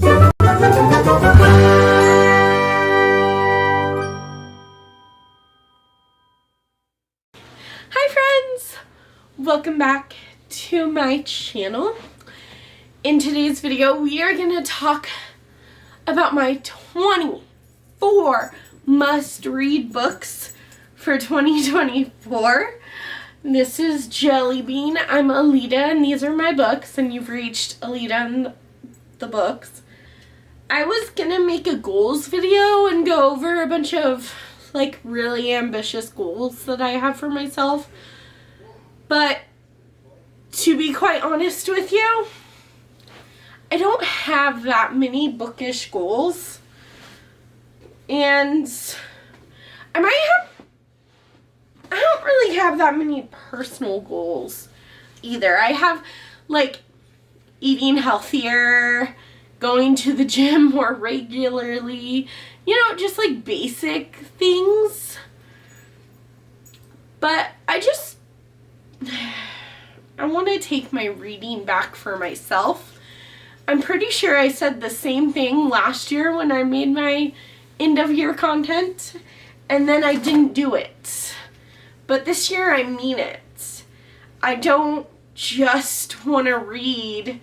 Hi friends! Welcome back to my channel. In today's video, we are going to talk about my 24 must-read books for 2024. This is Jelly Bean. I'm Alita, and these are my books, and you've reached Alita and the books. I was going to make a goals video and go over a bunch of like really ambitious goals that I have for myself, but to be quite honest with you, I don't have that many bookish goals, and I don't really have that many personal goals either. I have like eating healthier, going to the gym more regularly, you know, just like basic things. But I want to take my reading back for myself. I'm pretty sure I said the same thing last year when I made my end of year content, and then I didn't do it. But this year I mean it. I don't just want to read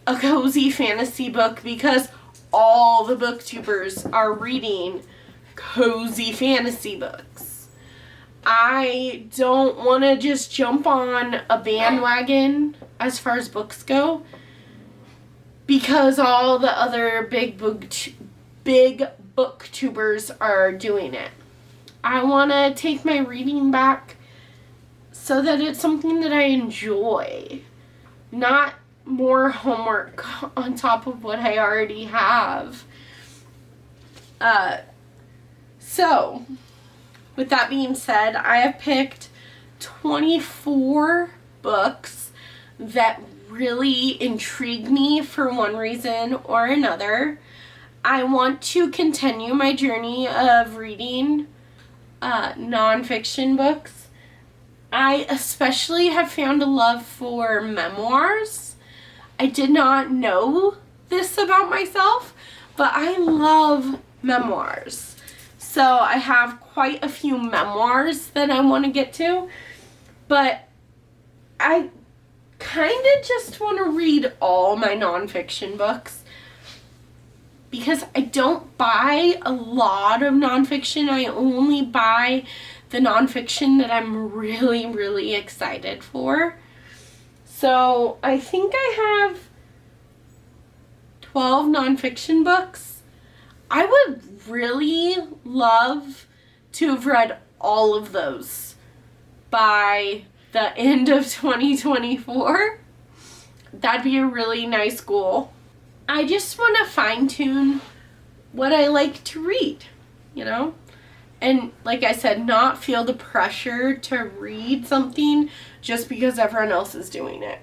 a cozy fantasy book because all the booktubers are reading cozy fantasy books. I don't want to just jump on a bandwagon as far as books go because all the other big booktubers are doing it. I want to take my reading back so that it's something that I enjoy, not more homework on top of what I already have. So, with that being said, I have picked 24 books that really intrigue me for one reason or another. I want to continue my journey of reading nonfiction books. I especially have found a love for memoirs. I did not know this about myself, but I love memoirs. So I have quite a few memoirs that I want to get to, but I kind of just want to read all my nonfiction books because I don't buy a lot of nonfiction. I only buy the nonfiction that I'm really, really excited for. So I think I have 12 nonfiction books. I would really love to have read all of those by the end of 2024. That'd be a really nice goal. I just want to fine-tune what I like to read, you know? And like I said, not feel the pressure to read something just because everyone else is doing it.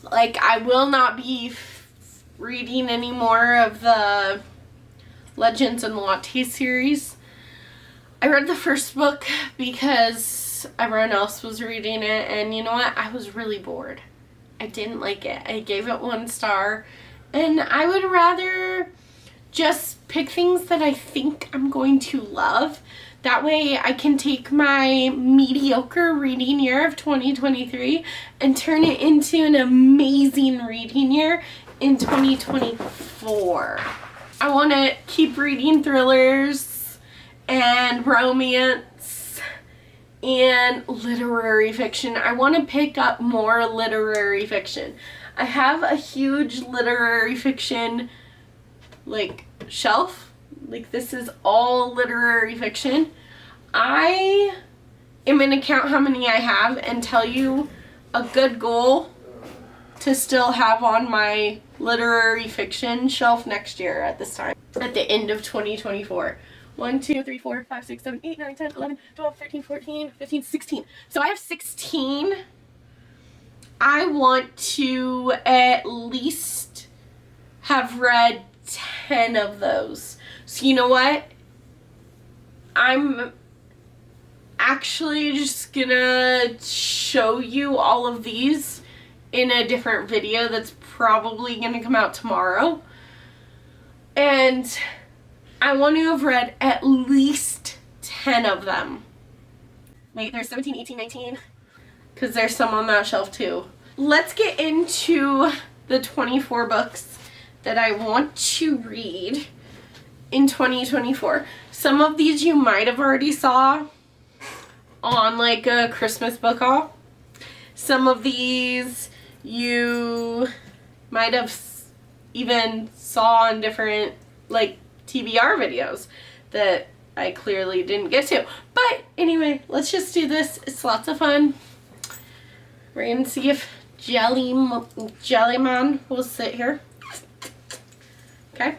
Like, I will not be reading any more of the Legends and Latte series. I read the first book because everyone else was reading it, and you know what? I was really bored. I didn't like it. I gave it 1 star, and I would rather just pick things that I think I'm going to love. That way I can take my mediocre reading year of 2023 and turn it into an amazing reading year in 2024. I want to keep reading thrillers and romance and literary fiction. I want to pick up more literary fiction. I have a huge literary fiction like shelf. Like, this is all literary fiction. I am going to count how many I have and tell you a good goal to still have on my literary fiction shelf next year at this time, at the end of 2024. 1, 2, 3, 4, 5, 6, 7, 8, 9, 10, 11, 12, 13, 14, 15, 16. So I have 16. I want to at least have read 10 of those. So you know what? I'm actually just gonna show you all of these in a different video that's probably going to come out tomorrow. And I want to have read at least 10 of them. Wait, there's 17, 18, 19. Because there's some on that shelf too. Let's get into the 24 books that I want to read in 2024. Some of these you might have already saw on like a Christmas book haul. Some of these you might have even saw on different like TBR videos that I clearly didn't get to. But anyway, let's just do this. It's lots of fun. We're going to see if Jellyman will sit here. Okay.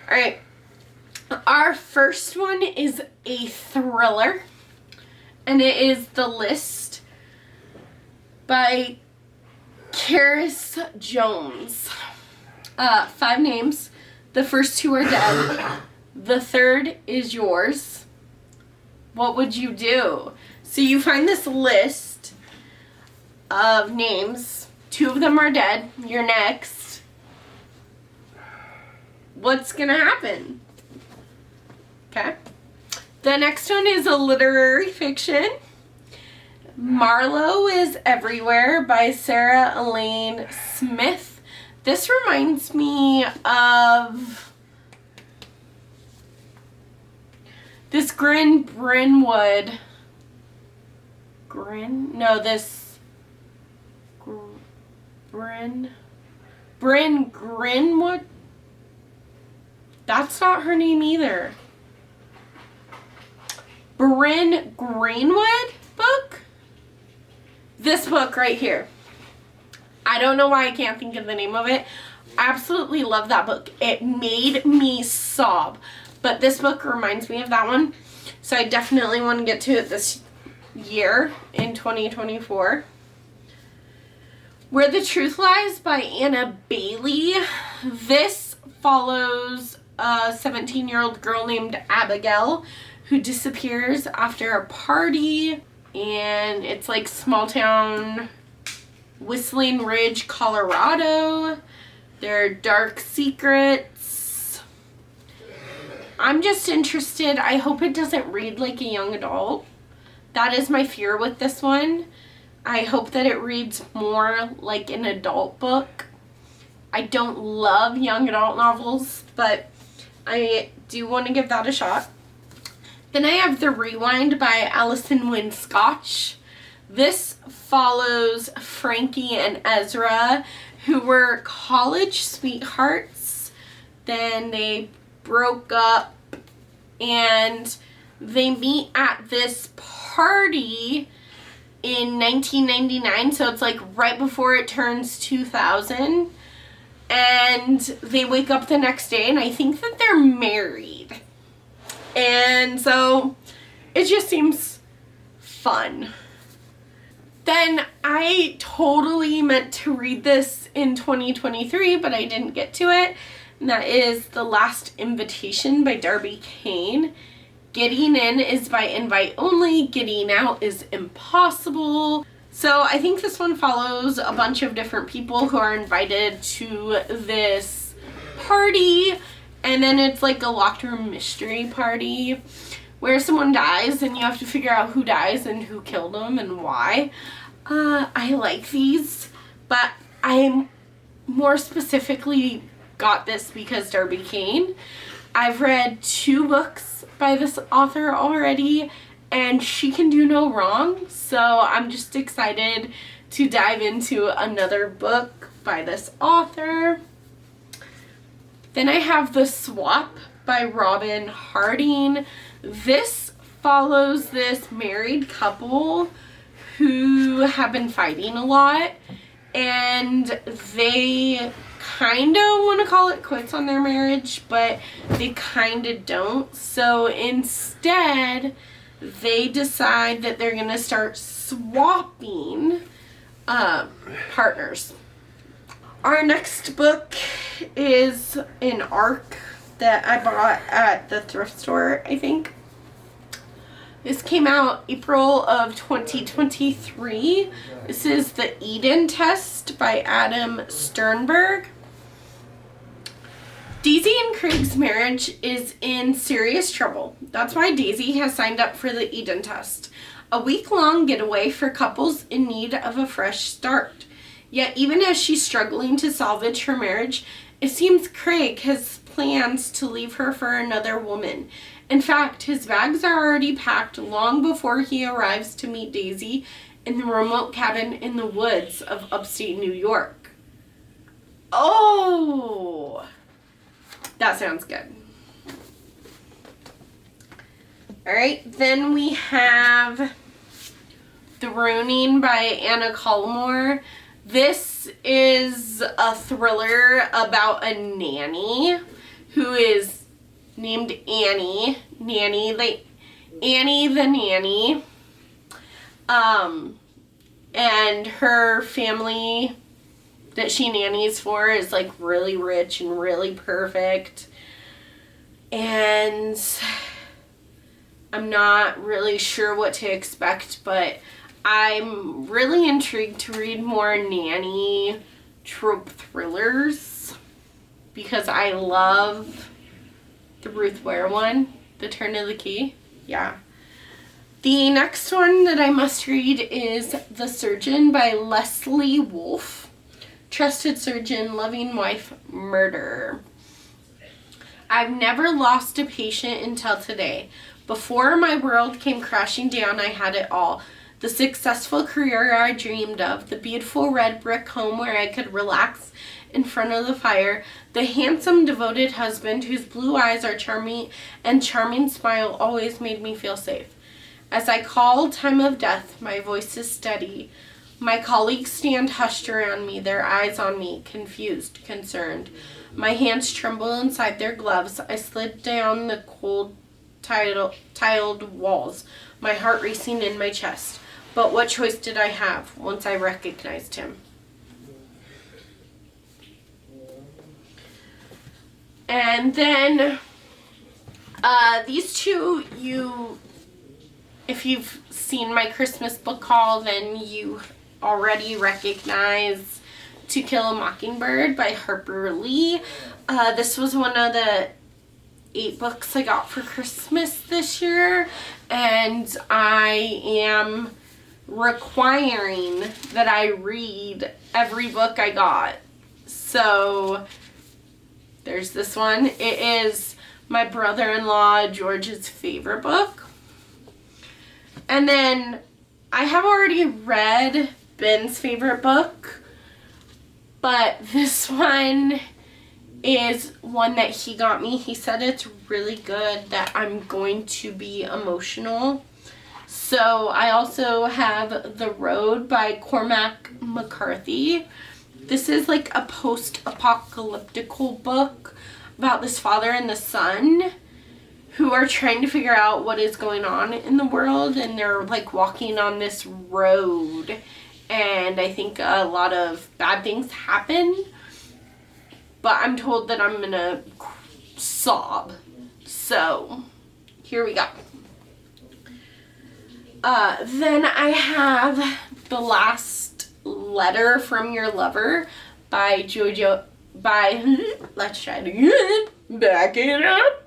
Alright. Our first one is a thriller. And it is The List by Karis Jones. 5 names. The first 2 are dead. The third is yours. What would you do? So you find this list of names. 2 of them are dead. You're next. What's gonna happen? Okay. The next one is a literary fiction. Marlowe is Everywhere by Sarah Elaine Smith. This reminds me of this Bryn Grinwood. That's not her name either. Bryn Greenwood book? This book right here. I don't know why I can't think of the name of it. Absolutely love that book. It made me sob. But this book reminds me of that one. So I definitely want to get to it this year in 2024. Where the Truth Lies by Anna Bailey. This follows a 17-year-old girl named Abigail who disappears after a party, and it's like small town Whistling Ridge, Colorado. There are dark secrets. I'm just interested. I hope it doesn't read like a young adult. That is my fear with this one. I hope that it reads more like an adult book. I don't love young adult novels, but I do want to give that a shot. Then I have The Rewind by Alison Wynne Scotch. This follows Frankie and Ezra, who were college sweethearts. Then they broke up and they meet at this party in 1999. So it's like right before it turns 2000. And they wake up the next day and I think that they're married. And so it just seems fun. Then I totally meant to read this in 2023, but I didn't get to it. And that is The Last Invitation by Darby Kane. Getting in is by invite only. Getting out is impossible. So I think this one follows a bunch of different people who are invited to this party. And then it's like a locked room mystery party where someone dies and you have to figure out who dies and who killed them and why. I like these, but I more specifically got this because Darby Kane. I've read 2 books by this author already and she can do no wrong. So I'm just excited to dive into another book by this author. Then I have The Swap by Robin Harding. This follows this married couple who have been fighting a lot, and they kind of want to call it quits on their marriage, but they kind of don't. So instead, they decide that they're going to start swapping partners. Our next book is an ARC that I bought at the thrift store, I think. This came out April of 2023. This is The Eden Test by Adam Sternberg. Daisy and Craig's marriage is in serious trouble. That's why Daisy has signed up for the Eden Test, a week-long getaway for couples in need of a fresh start. Yet even as she's struggling to salvage her marriage, it seems Craig has plans to leave her for another woman. In fact, his bags are already packed long before he arrives to meet Daisy in the remote cabin in the woods of upstate New York. Oh! That sounds good. Alright, then we have The Ruining by Anna Collmore. This is a thriller about a nanny who is named Annie. Annie the nanny. And her family that she nannies for is like really rich and really perfect. And I'm not really sure what to expect, but I'm really intrigued to read more nanny trope thrillers because I love the Ruth Ware one, The Turn of the Key. Yeah. The next one that I must read is The Surgeon by Leslie Wolfe. Trusted surgeon, loving wife, murder. I've never lost a patient until today. Before my world came crashing down, I had it all. The successful career I dreamed of, the beautiful red brick home where I could relax in front of the fire, the handsome, devoted husband whose blue eyes are charming and charming smile always made me feel safe. As I call time of death, my voice is steady. My colleagues stand hushed around me, their eyes on me, confused, concerned. My hands tremble inside their gloves. I slid down the cold, tiled walls, my heart racing in my chest. But what choice did I have once I recognized him? And then these two, if you've seen my Christmas book haul, then you already recognize To Kill a Mockingbird by Harper Lee. This was one of the 8 books I got for Christmas this year, and I am requiring that I read every book I got. So there's this one. It is my brother-in-law George's favorite book. And then I have already read Ben's favorite book, but this one is one that he got me. He said it's really good, that I'm going to be emotional. So I also have The Road by Cormac McCarthy. This is like a post-apocalyptical book about this father and the son who are trying to figure out what is going on in the world, and they're like walking on this road, and I think a lot of bad things happen, but I'm told that I'm gonna sob. So here we go. Then I have The Last Letter from Your Lover by let's try it again. Back it up.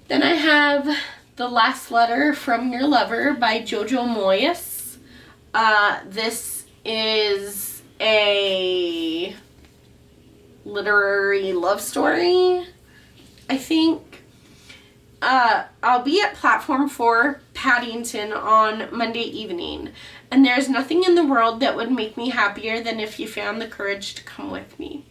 Then I have The Last Letter from Your Lover by Jojo Moyes. This is a literary love story, I think. I'll be at Platform 4 Paddington on Monday evening, and there's nothing in the world that would make me happier than if you found the courage to come with me.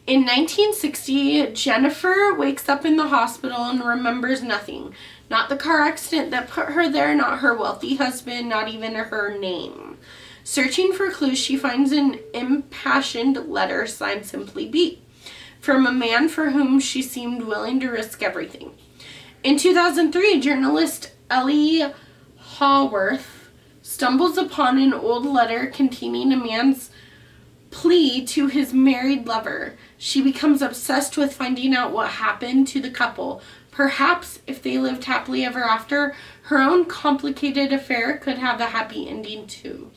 In 1960, Jennifer wakes up in the hospital and remembers nothing. Not the car accident that put her there, not her wealthy husband, not even her name. Searching for clues, she finds an impassioned letter signed Simply B, from a man for whom she seemed willing to risk everything. In 2003, journalist Ellie Haworth stumbles upon an old letter containing a man's plea to his married lover. She becomes obsessed with finding out what happened to the couple, Perhaps if they lived happily ever after, her own complicated affair could have a happy ending too.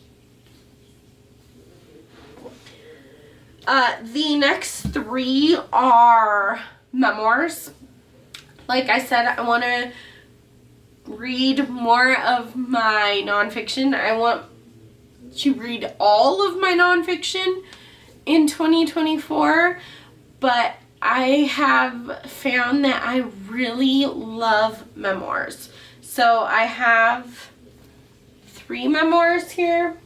The next 3 are memoirs. Like I said, I want to read more of my nonfiction. I want to read all of my nonfiction in 2024, but I have found that I really love memoirs. So I have 3 memoirs here.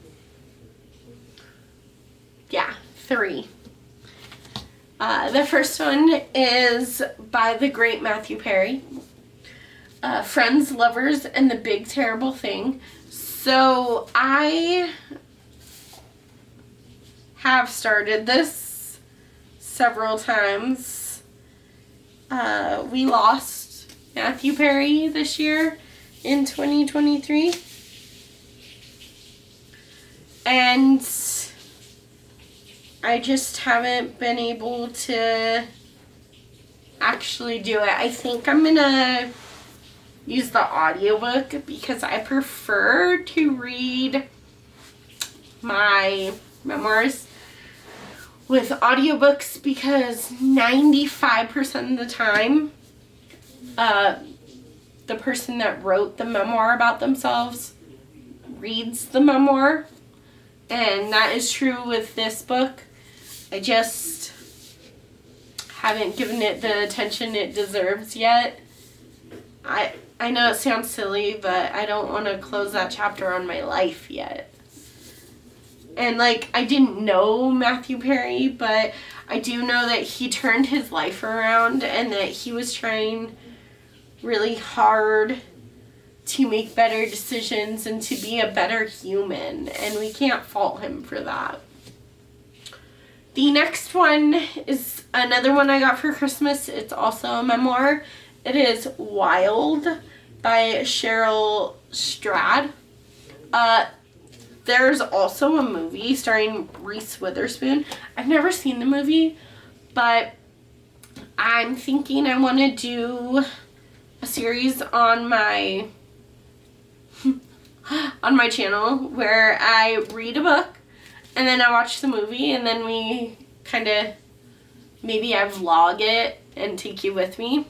Yeah, 3. The first one is by the great Matthew Perry, Friends, Lovers, and the Big Terrible Thing. So I have started this several times. We lost Matthew Perry this year in 2023. And I just haven't been able to actually do it. I think I'm gonna use the audiobook because I prefer to read my memoirs with audiobooks because 95% of the time the person that wrote the memoir about themselves reads the memoir, and that is true with this book. I just haven't given it the attention it deserves yet. I know it sounds silly, but I don't want to close that chapter on my life yet. And like, I didn't know Matthew Perry, but I do know that he turned his life around and that he was trying really hard to make better decisions and to be a better human, and we can't fault him for that. The next one is another one I got for Christmas. It's also a memoir. It is Wild by Cheryl Strad. There's also a movie starring Reese Witherspoon. I've never seen the movie, but I'm thinking I want to do a series on my channel where I read a book and then I watch the movie, and then we kind of, maybe I vlog it and take you with me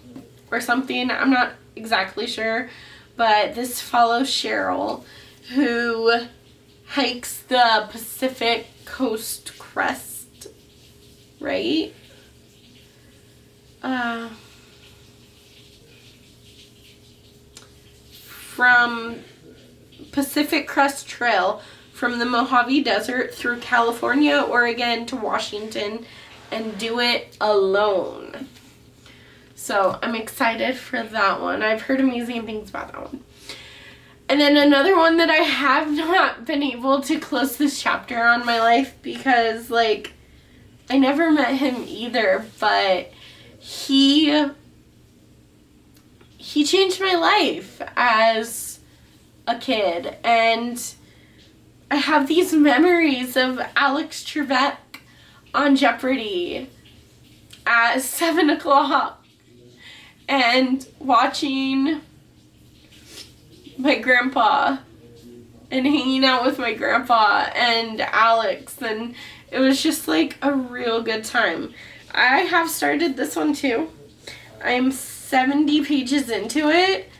or something. I'm not exactly sure, but this follows Cheryl, who hikes the Pacific Coast Crest, right? From Pacific Crest Trail from the Mojave Desert through California, Oregon to Washington, and do it alone. So I'm excited for that one. I've heard amazing things about that one. And then another one that I have not been able to close this chapter on my life because, like, I never met him either, but he changed my life as a kid, and I have these memories of Alex Trebek on Jeopardy at 7 o'clock and watching my grandpa and hanging out with my grandpa and Alex, and it was just like a real good time. I have started this one too. I'm 70 pages into it.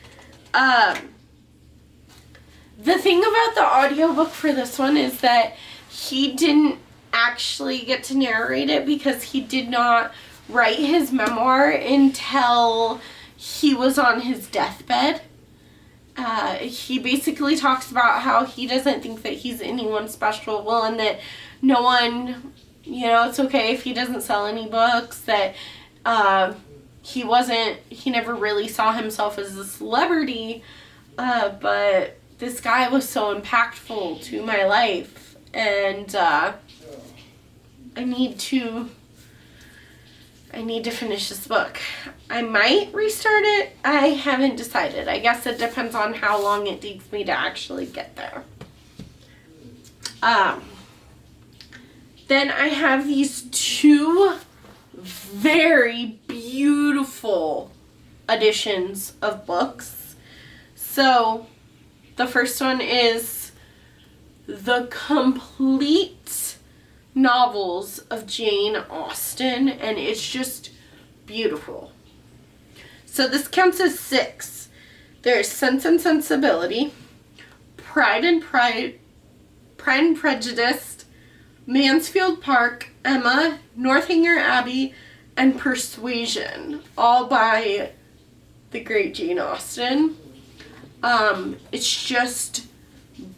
The thing about the audiobook for this one is that he didn't actually get to narrate it because he did not write his memoir until he was on his deathbed. He basically talks about how he doesn't think that he's anyone special, and that no one, it's okay if he doesn't sell any books, that he never really saw himself as a celebrity, but this guy was so impactful to my life, and I need to finish this book. I might restart it. I haven't decided. I guess it depends on how long it takes me to actually get there. Then I have these 2 very beautiful editions of books. So the first one is the complete novels of Jane Austen, and it's just beautiful. So this counts as 6. There's Sense and Sensibility, Pride and Prejudice, Mansfield Park, Emma, Northanger Abbey, and Persuasion, all by the great Jane Austen. It's just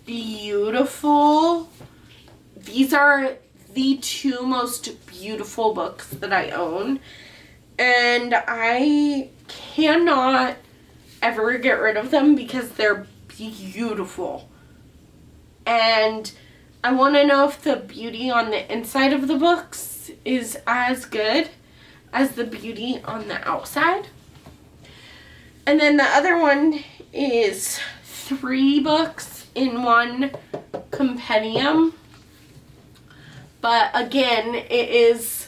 beautiful. These are the 2 most beautiful books that I own, and I cannot ever get rid of them because they're beautiful. And I want to know if the beauty on the inside of the books is as good as the beauty on the outside. And then the other one is 3 books in one compendium. But again, it is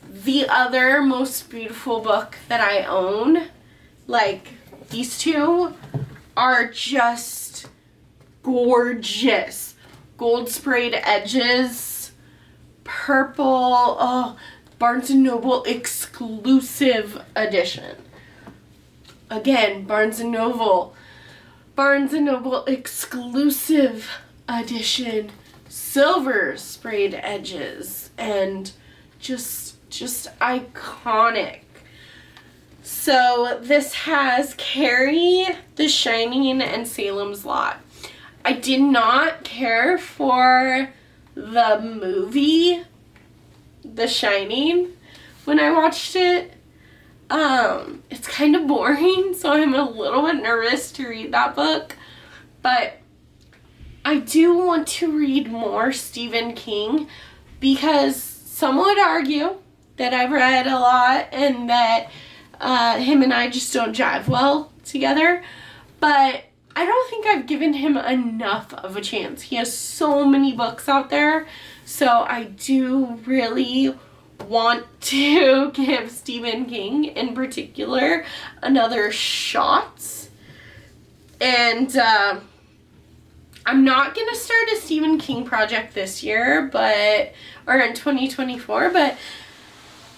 the other most beautiful book that I own. Like, these 2 are just gorgeous. Gold sprayed edges, purple, oh, Barnes & Noble exclusive edition. Again, Barnes & Noble exclusive edition, silver sprayed edges, and just iconic. So this has Carrie, The Shining, and Salem's Lot. I did not care for the movie The Shining when I watched it. It's kind of boring, so I'm a little bit nervous to read that book. But I do want to read more Stephen King because some would argue that I've read a lot and that him and I just don't jive well together. But I don't think I've given him enough of a chance. He has so many books out there, so I do really want to give Stephen King in particular another shot. And I'm not going to start a Stephen King project this year, or in 2024, but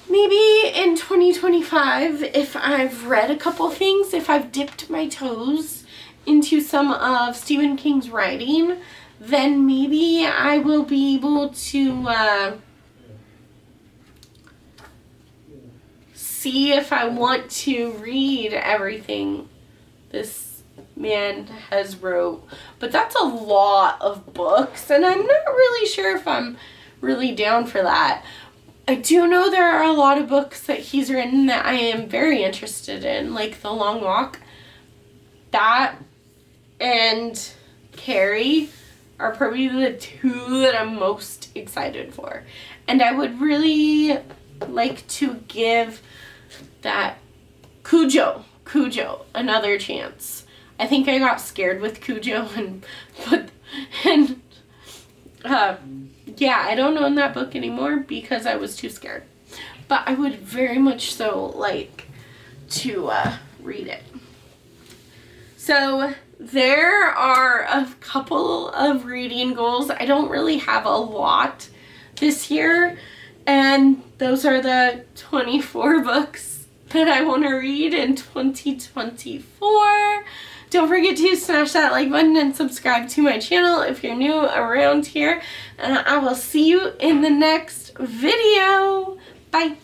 maybe in 2025, if I've read a couple things, if I've dipped my toes into some of Stephen King's writing, then maybe I will be able to see if I want to read everything this man has wrote. But that's a lot of books, and I'm not really sure if I'm really down for that. I do know there are a lot of books that he's written that I am very interested in, like The Long Walk. That and Carrie are probably the 2 that I'm most excited for. And I would really like to give that Cujo another chance. I think I got scared with Cujo yeah, I don't own that book anymore because I was too scared. But I would very much so like to read it. So there are a couple of reading goals. I don't really have a lot this year, and those are the 24 books that I want to read in 2024. Don't forget to smash that like button and subscribe to my channel if you're new around here, and I will see you in the next video. Bye.